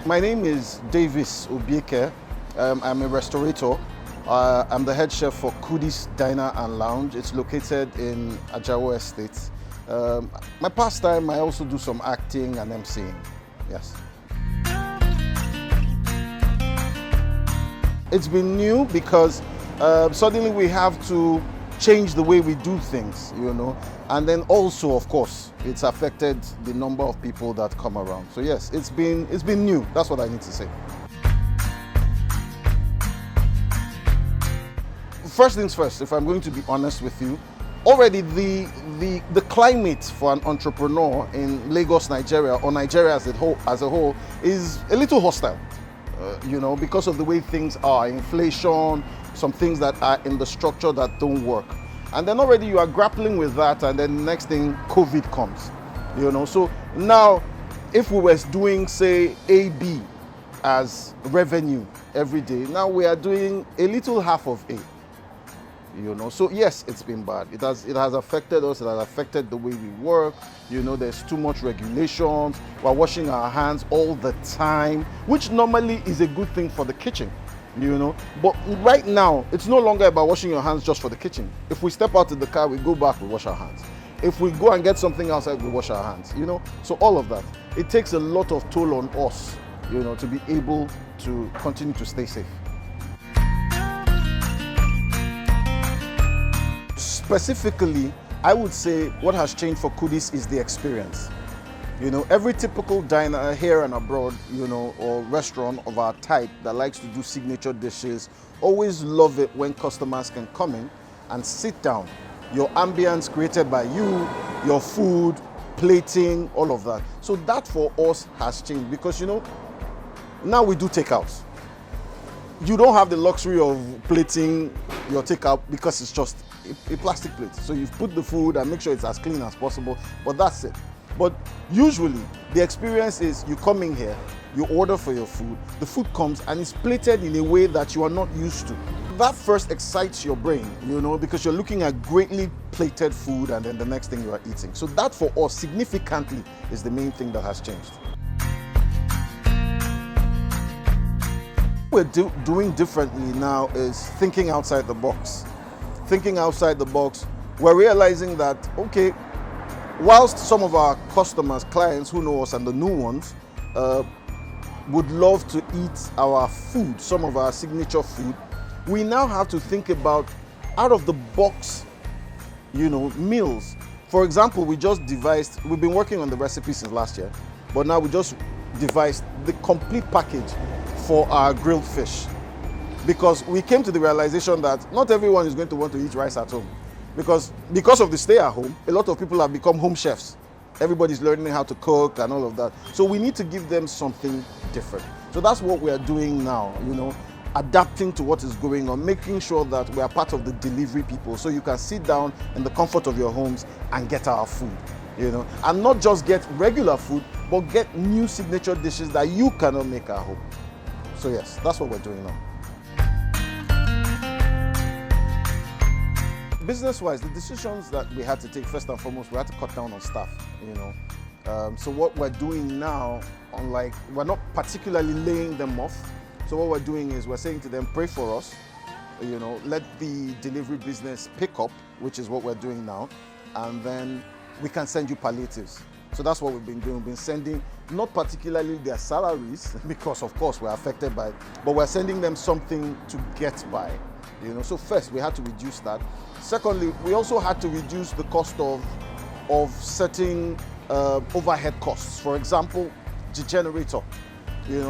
My name is Davis Obieke. I'm a restaurator. I'm the head chef for Kudis Diner and Lounge. It's located in Ajawo Estate. My pastime, I also do some acting and emceeing. Yes. It's been new because suddenly we have to change the way we do things, and then also, of course, it's affected the number of people that come around. So yes, it's been new. That's what I need to say. First things first, if I'm going to be honest with you, already the climate for an entrepreneur in Lagos, Nigeria, or Nigeria as a whole, is a little hostile. Because of the way things are, inflation, some things that are in the structure that don't work. And then already you are grappling with that, and then the next thing, COVID comes. So now, if we were doing, say, AB as revenue every day, now we are doing a little half of A. So yes, it's been bad. It has affected us. It has affected the way we work. There's too much regulations. We're washing our hands all the time, which normally is a good thing for the kitchen, But right now, it's no longer about washing your hands just for the kitchen. If we step out in the car, we go back, we wash our hands. If we go and get something outside, we wash our hands, So all of that, it takes a lot of toll on us, to be able to continue to stay safe. Specifically, I would say what has changed for Kudis is the experience. Every typical diner here and abroad, or restaurant of our type that likes to do signature dishes, always love it when customers can come in and sit down. Your ambience created by you, your food, plating, all of that. So that for us has changed because, now we do takeouts. You don't have the luxury of plating your takeout because it's just a plastic plate. So you put the food and make sure it's as clean as possible, but that's it. But usually the experience is you come in here, you order for your food, the food comes and it's plated in a way that you are not used to. That first excites your brain, because you're looking at greatly plated food and then the next thing you are eating. So that for us significantly is the main thing that has changed. What we're doing differently now is thinking outside the box. Thinking outside the box, we're realizing that, okay, whilst some of our customers, clients who know us and the new ones would love to eat our food, some of our signature food, we now have to think about out of the box, meals. For example, we've been working on the recipe since last year, but now we just devised the complete package for our grilled fish. Because we came to the realization that not everyone is going to want to eat rice at home. Because of the stay at home, a lot of people have become home chefs. Everybody's learning how to cook and all of that. So we need to give them something different. So that's what we are doing now, adapting to what is going on, making sure that we are part of the delivery people. So you can sit down in the comfort of your homes and get our food, and not just get regular food, but get new signature dishes that you cannot make at home. So yes, that's what we're doing now. Business-wise, the decisions that we had to take, first and foremost, we had to cut down on staff, So what we're doing now, we're not particularly laying them off. So what we're doing is we're saying to them, pray for us, let the delivery business pick up, which is what we're doing now, and then we can send you palliatives. So that's what we've been doing. We've been sending, not particularly their salaries, because of course we're affected by it, but we're sending them something to get by. So first we had to reduce that. Secondly, we also had to reduce the cost of certain overhead costs. For example, the generator.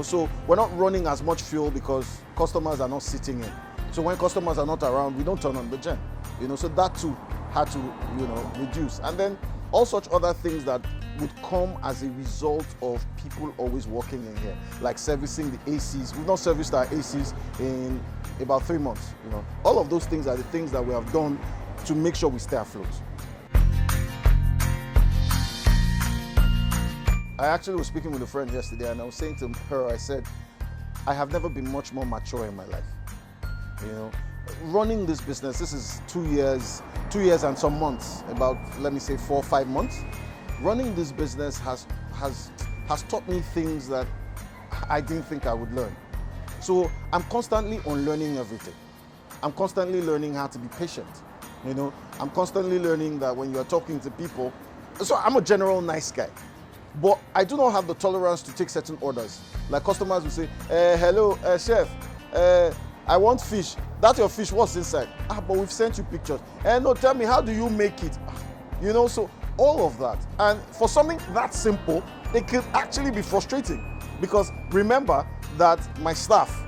So we're not running as much fuel because customers are not sitting in. So when customers are not around, we don't turn on the gen. So that too had to reduce. And then all such other things that would come as a result of people always working in here, like servicing the ACs. We've not serviced our ACs in about 3 months. All of those things are the things that we have done to make sure we stay afloat. I actually was speaking with a friend yesterday and I was saying to her, I said, I have never been much more mature in my life. Running this business, this is 2 years and some months, about, let me say 4 or 5 months. Running this business has taught me things that I didn't think I would learn. So I'm constantly unlearning everything. I'm constantly learning how to be patient. I'm constantly learning that when you're talking to people, so I'm a general nice guy, but I do not have the tolerance to take certain orders. Like customers will say, hello, chef, I want fish. That's your fish, what's inside? But we've sent you pictures. No, tell me, how do you make it? So all of that. And for something that simple, it could actually be frustrating, because remember that my staff,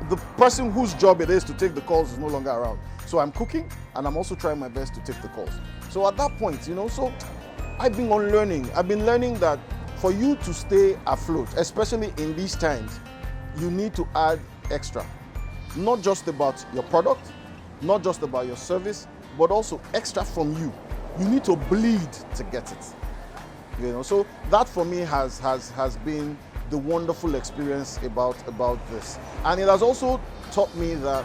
the person whose job it is to take the calls, is no longer around. So I'm cooking and I'm also trying my best to take the calls. So at that point, so I've been unlearning. I've been learning that for you to stay afloat, especially in these times, you need to add extra. Not just about your product, not just about your service, but also extra from you. You need to bleed to get it. So that for me has been the wonderful experience about this. And it has also taught me that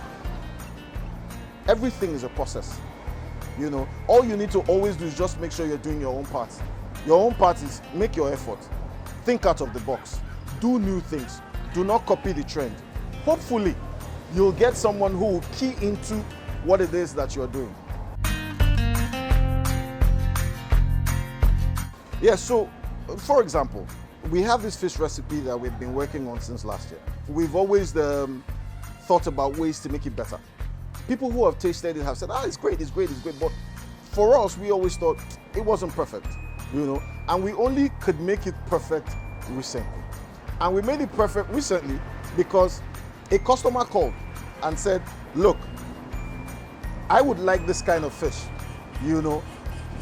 everything is a process. All you need to always do is just make sure you're doing your own part. Your own part is make your effort. Think out of the box. Do new things. Do not copy the trend. Hopefully, you'll get someone who will key into what it is that you're doing. Yeah, so for example, we have this fish recipe that we've been working on since last year. We've always thought about ways to make it better. People who have tasted it have said, it's great. But for us, we always thought it wasn't perfect, and we only could make it perfect recently. And we made it perfect recently because a customer called and said, look, I would like this kind of fish.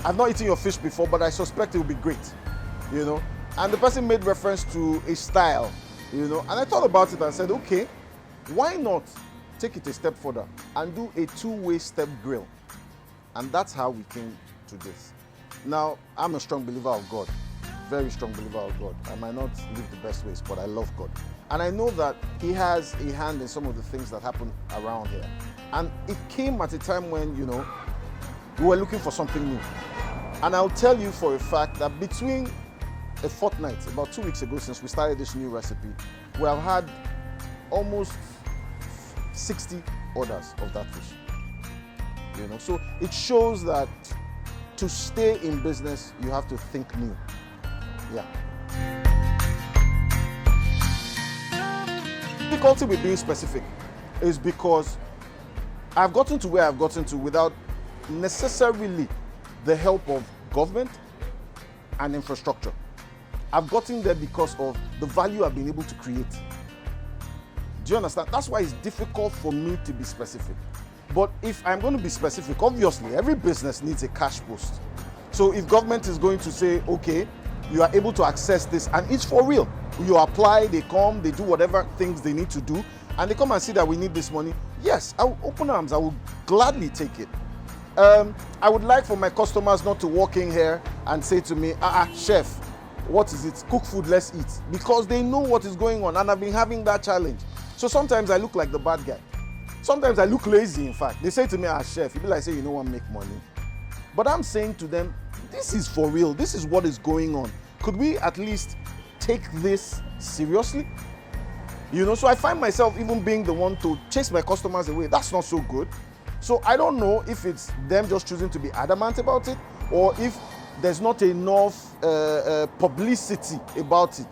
I've not eaten your fish before, but I suspect it will be great. And the person made reference to a style, and I thought about it and said, okay, why not take it a step further and do a two-way step grill? And that's how we came to this. Now, I'm a strong believer of God, very strong believer of God. I might not live the best ways, but I love God. And I know that He has a hand in some of the things that happen around here. And it came at a time when, we were looking for something new. And I'll tell you for a fact that between a fortnight, about 2 weeks ago since we started this new recipe, we have had almost 60 orders of that fish. So it shows that to stay in business, you have to think new. Yeah. The difficulty with being specific is because I've gotten to where I've gotten to without necessarily the help of government and infrastructure. I've gotten there because of the value I've been able to create. Do you understand? That's why it's difficult for me to be specific. But if I'm going to be specific, obviously every business needs a cash boost. So if government is going to say, okay, you are able to access this, and it's for real. You apply, they come, they do whatever things they need to do, and they come and see that we need this money. Yes, I will open arms, I will gladly take it. I would like for my customers not to walk in here and say to me, chef, what is it? Cook food, let's eat. Because they know what is going on, and I've been having that challenge. So sometimes I look like the bad guy. Sometimes I look lazy, in fact. They say to me, chef, you be like, say, you don't want to make money. But I'm saying to them, this is for real. This is what is going on. Could we at least take this seriously? So I find myself even being the one to chase my customers away. That's not so good. So I don't know if it's them just choosing to be adamant about it, or if there's not enough publicity about it.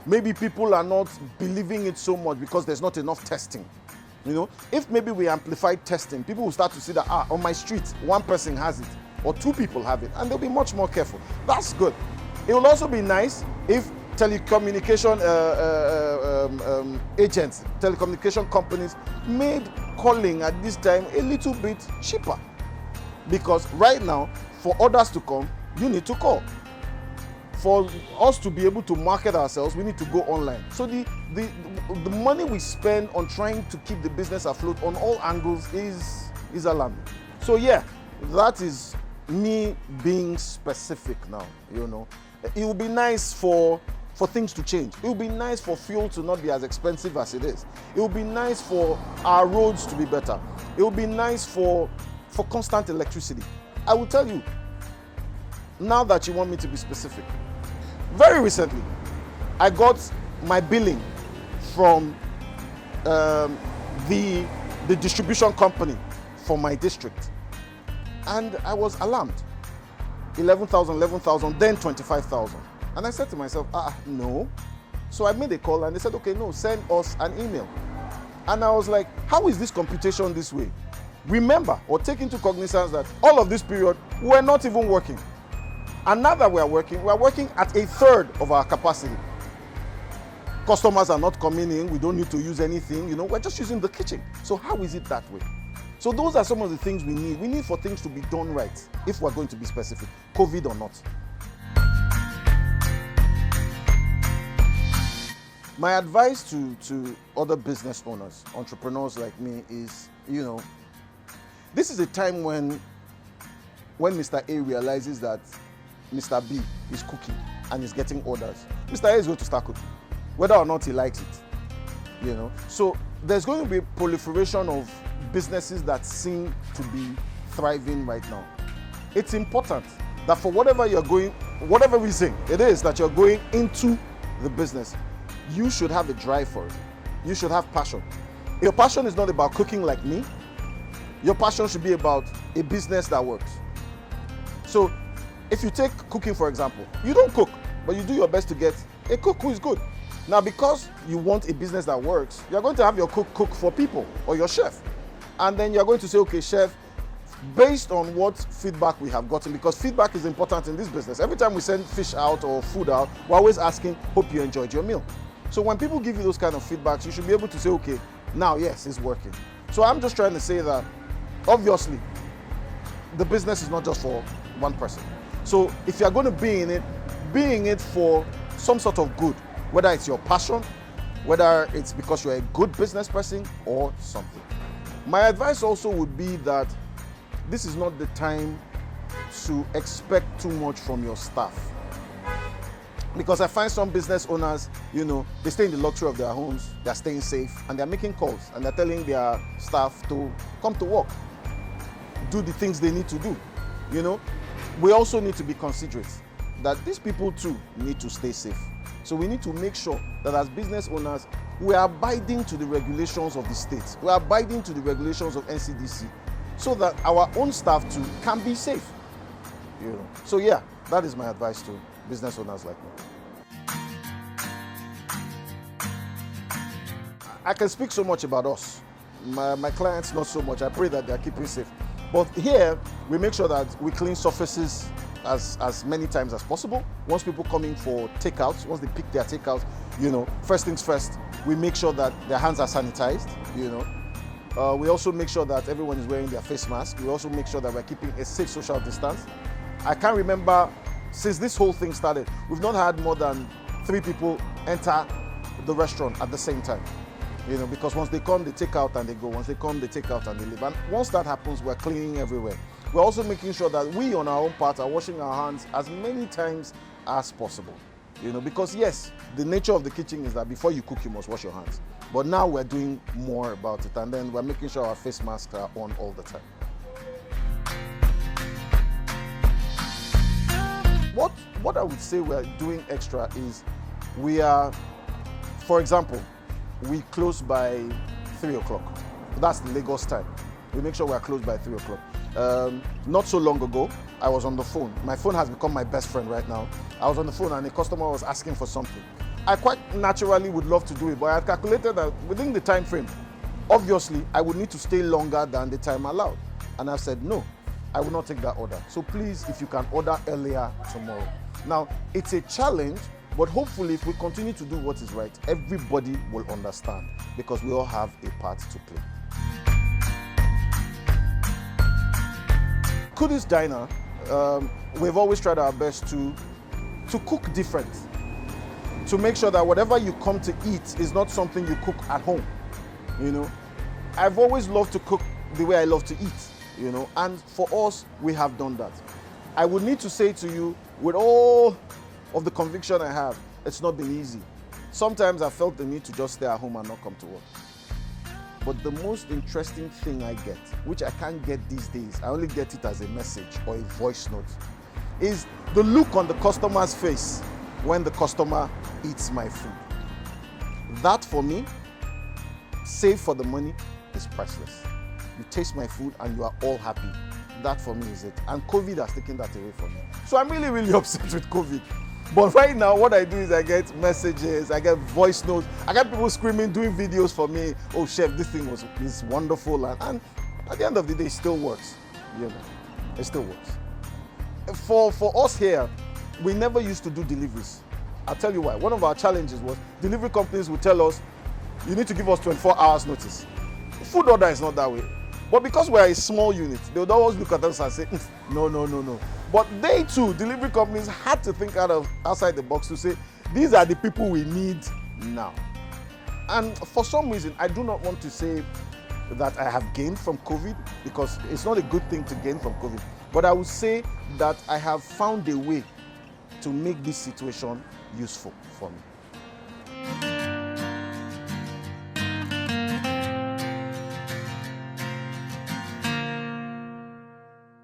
Maybe people are not believing it so much because there's not enough testing. If maybe we amplify testing, people will start to see that, on my street, one person has it, or two people have it, and they'll be much more careful. That's good. It will also be nice if telecommunication agents, telecommunication companies made calling at this time a little bit cheaper. Because right now, for orders to come, you need to call. For us to be able to market ourselves, we need to go online. So the money we spend on trying to keep the business afloat on all angles is alarming. So yeah, that is me being specific now. It would be nice for things to change. It would be nice for fuel to not be as expensive as it is. It would be nice for our roads to be better. It would be nice for constant electricity. I will tell you, now that you want me to be specific, very recently, I got my billing from the distribution company for my district. And I was alarmed. 11,000, then 25,000. And I said to myself, no. So I made a call and they said, okay, no, send us an email. And I was like, how is this computation this way? Remember or take into cognizance that all of this period, we're not even working. And now that we're working at 1/3 of our capacity. Customers are not coming in, we don't need to use anything, we're just using the kitchen. So how is it that way? So those are some of the things we need. We need for things to be done right, if we're going to be specific, COVID or not. My advice to other business owners, entrepreneurs like me is, this is a time when Mr. A realizes that Mr. B is cooking and is getting orders. Mr. A is going to start cooking, whether or not he likes it, So there's going to be a proliferation of businesses that seem to be thriving right now. It's important that for whatever reason it is that you're going into the business, you should have a drive for it. You should have passion. Your passion is not about cooking like me. Your passion should be about a business that works. So if you take cooking, for example, you don't cook, but you do your best to get a cook who is good. Now, because you want a business that works, you're going to have your cook for people, or your chef. And then you're going to say, okay, chef, based on what feedback we have gotten, because feedback is important in this business. Every time we send fish out or food out, we're always asking, hope you enjoyed your meal. So when people give you those kind of feedbacks, you should be able to say, okay, now, yes, it's working. So I'm just trying to say that, obviously, the business is not just for one person. So if you're going to be in it for some sort of good, whether it's your passion, whether it's because you're a good business person or something. My advice also would be that this is not the time to expect too much from your staff. Because I find some business owners, they stay in the luxury of their homes, they're staying safe, and they're making calls, and they're telling their staff to come to work, do the things they need to do. We also need to be considerate that these people too need to stay safe. So we need to make sure that as business owners, we are abiding to the regulations of the state. We are abiding to the regulations of NCDC so that our own staff too can be safe. So yeah, that is my advice to business owners like me. I can speak so much about us. My clients, not so much. I pray that they're keeping safe. But here, we make sure that we clean surfaces as many times as possible. Once people come in for takeouts, once they pick their takeout, first things first, we make sure that their hands are sanitized, We also make sure that everyone is wearing their face mask. We also make sure that we're keeping a safe social distance. I can't remember, since this whole thing started, we've not had more than 3 people enter the restaurant at the same time. Because once they come, they take out and they go. Once they come, they take out and they leave. And once that happens, we're cleaning everywhere. We're also making sure that we, on our own part, are washing our hands as many times as possible. Because yes, the nature of the kitchen is that before you cook, you must wash your hands. But now we're doing more about it. And then we're making sure our face masks are on all the time. What I would say we're doing extra is we are, for example, we close by 3 o'clock. That's the Lagos time. We make sure we're closed by 3 o'clock. Not so long ago, I was on the phone. My phone has become my best friend right now. I was on the phone and a customer was asking for something. I quite naturally would love to do it, but I had calculated that within the time frame, obviously, I would need to stay longer than the time allowed. And I've said, no, I will not take that order. So please, if you can order earlier tomorrow. Now, it's a challenge, but hopefully if we continue to do what is right, everybody will understand because we all have a part to play. Kudi's Diner, we've always tried our best to cook different, to make sure that whatever you come to eat is not something you cook at home. I've always loved to cook the way I love to eat, and for us, we have done that. I would need to say to you, with all of the conviction I have, it's not been easy. Sometimes I felt the need to just stay at home and not come to work. But the most interesting thing I get, which I can't get these days, I only get it as a message or a voice note, is the look on the customer's face when the customer eats my food. That for me, save for the money, is priceless. You taste my food and you are all happy. That for me is it. And COVID has taken that away from me. So I'm really, really upset with COVID. But right now, what I do is I get messages, I get voice notes, I get people screaming, doing videos for me. Oh, chef, this thing is wonderful. And at the end of the day, it still works. You know, it still works. For us here, we never used to do deliveries. I'll tell you why. One of our challenges was delivery companies would tell us, you need to give us 24 hours notice. Food order is not that way. But because we're a small unit, they would always look at us and say, no. But they too, delivery companies had to think outside the box to say, these are the people we need now. And for some reason, I do not want to say that I have gained from COVID, because it's not a good thing to gain from COVID. But I would say that I have found a way to make this situation useful for me.